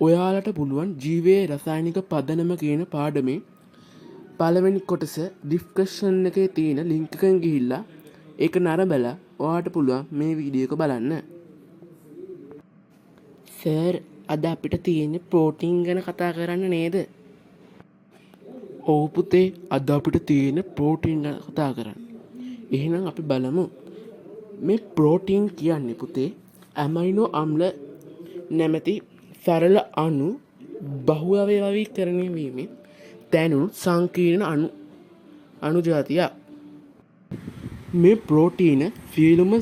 ඔයාලට පුළුවන් ජීවයේ රසායනික පදනම කියන පාඩමේ පළවෙනි කොටස ඩිස්ක්‍රිප්ෂන් එකේ තියෙන ලින්ක් එකෙන් ගිහිල්ලා ඒක නරඹලා ඔයාලට පුළුවන් මේ වීඩියෝ එක බලන්න. සර් අද අපිට තියෙන්නේ ප්‍රෝටීන් ගැන කතා කරන්න නේද? ඔව් පුතේ අද අපිට තියෙන්නේ ප්‍රෝටීන් ගැන කතා කරන්න. එහෙනම් අපි බලමු. මේ ප්‍රෝටීන් කියන්නේ පුතේ ඇමයිනෝ අම්ල නැමැති සරල අණු බහුඅවයවීකරණය වීමෙන් දැනුණු සංකීර්ණ අණු ජාතියක්. මේ ප්‍රෝටීන සියලුම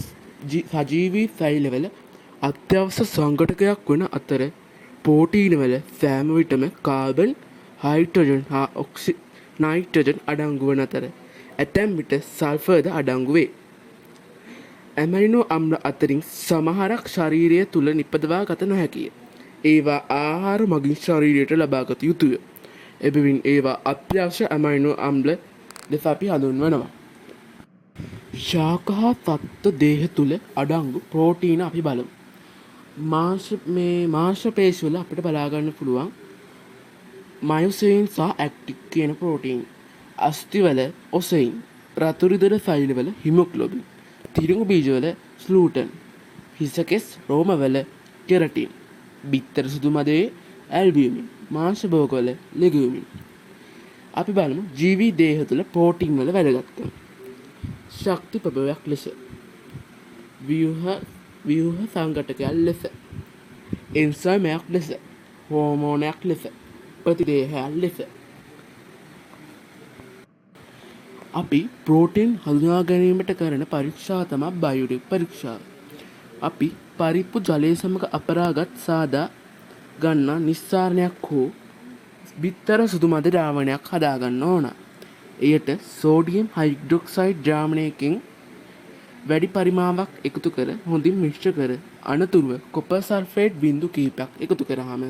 සජීවී සෛලවල අත්‍යවශ්‍ය සංඝටකයක් වන අතර ප්‍රෝටීනවල සෑම විටම කාබන්, හයිඩ්‍රජන් හා නයිට්‍රජන් අඩංගු වන අතර ඇතැම් විට සල්ෆර්ද අඩංගු වේ. ඇමයිනෝ අම්ල අතරින් සමහරක් ශරීරය තුළ නිපදවා ගත නොහැකිය. ඒවා ආහාර මගින් ශරීරයට ලබාගත යුතුය. එබැවින් ඒවා අත්‍යවශ්‍ය ඇමයිනෝ අම්ල ලෙස අපි හඳුන්වනවා. ශාක හා සත්ත්ව දේහ තුළ අඩංගු ප්‍රෝටීන අපි බලමු. මාංශ පේශිවල අපිට බලාගන්න පුළුවන් මයොසයින් සහ ඇක්ටින් කියන ප්‍රෝටීන්. අස්ථිවල ඔසයින්, රතුරිදර සෛලවල හිමොග්ලොබින්, තිරිඟු බීජවල ස්ලූටන්, හිසකෙස් රෝමවල කෙරටින්, බිත්තර සුදු මදේ ඇල්බියුමින්, මාංශ භෝගවල ලෙගියුමින්. අපි බලමු ජීවී දේහ තුළ ප්‍රෝටීන් වල වැදගත්කම. ශක්ති ප්‍රභවයක් ලෙස, ව්‍යුහ සංඝටකයක් ලෙස, එන්සයිමයක් ලෙස, හෝමෝනයක් ලෙස, ප්‍රතිදේහයක් ලෙස. අපි ප්‍රෝටීන් හඳුනා ගැනීමට කරන පරීක්ෂාව තමයි බයොටික් පරීක්ෂාව. අපි පරිප්පු ජලය සමග අපරාගත් සාදා ගන්නා නිස්සාරණයක් හෝ බිත්තර සුදු මද ද්‍රාවණයක් හදාගන්න ඕන. එයට සෝඩියම් හයිඩ්‍රොක්සයිඩ් ද්‍රාවණයකින් වැඩි පරිමාවක් එකතු කර හොඳින් මිශ්‍ර කර අනතුරුව කොපර් සල්ෆේට් බිඳු කිහිපයක් එකතු කරාම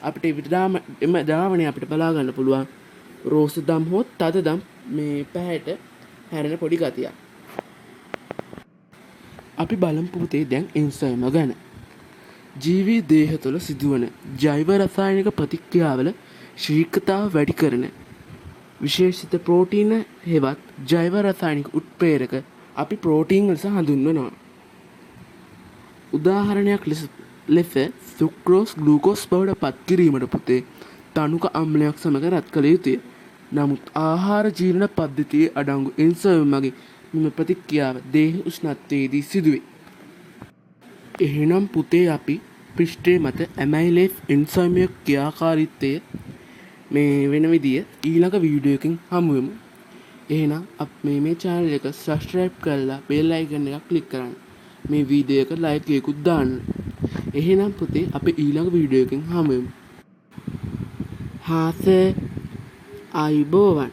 අපිට එම ද්‍රාවණය අපිට බලා ගන්න පුළුවන් රෝස දම් හෝ තද දම් මේ පැහැයට හැරෙන පොඩි ගතියක්. අපි බලමු පුතේ දැන් එන්සයිම ගැන. ජීවී දේහ තුළ සිදුවන ජෛව රසායනික ප්‍රතික්‍රියාවල ශීඝ්‍රතාව වැඩි කරන විශේෂිත ප්‍රෝටීන හෙවත් ජෛව රසායනික උත්ප්‍රේරක අපි ප්‍රෝටීන් ලෙස හඳුන්වනවා. උදාහරණයක් ලෙස සුක්‍රෝස් ග්ලූකෝස් බවට පත් කිරීමට පුතේ තනුක අම්ලයක් සමග රත් කළ යුතුය. නමුත් ආහාර ජීර්ණ පද්ධතියේ අඩංගු එන්සයිම් මගින් මෙම ප්‍රතික්‍රියාව දේහ උෂ්ණත්වයේදී සිදුවේ. එහෙනම් පුතේ අපි පෘෂ්ඨයේ මත ඇමයිලේස් එන්සයිමයේ ක්‍රියාකාරීත්වය මේ වෙන විදිය ඊළඟ වීඩියෝ එකකින් හමු වෙමු. එහෙනම් අපි මේ channel එක subscribe කරලා bell icon එක click කරන්න. මේ වීඩියෝ එක like එකකුත් දාන්න. එහෙනම් පුතේ අපි ඊළඟ වීඩියෝ එකකින් හමු වෙමු. හාස ආයුබෝවන්.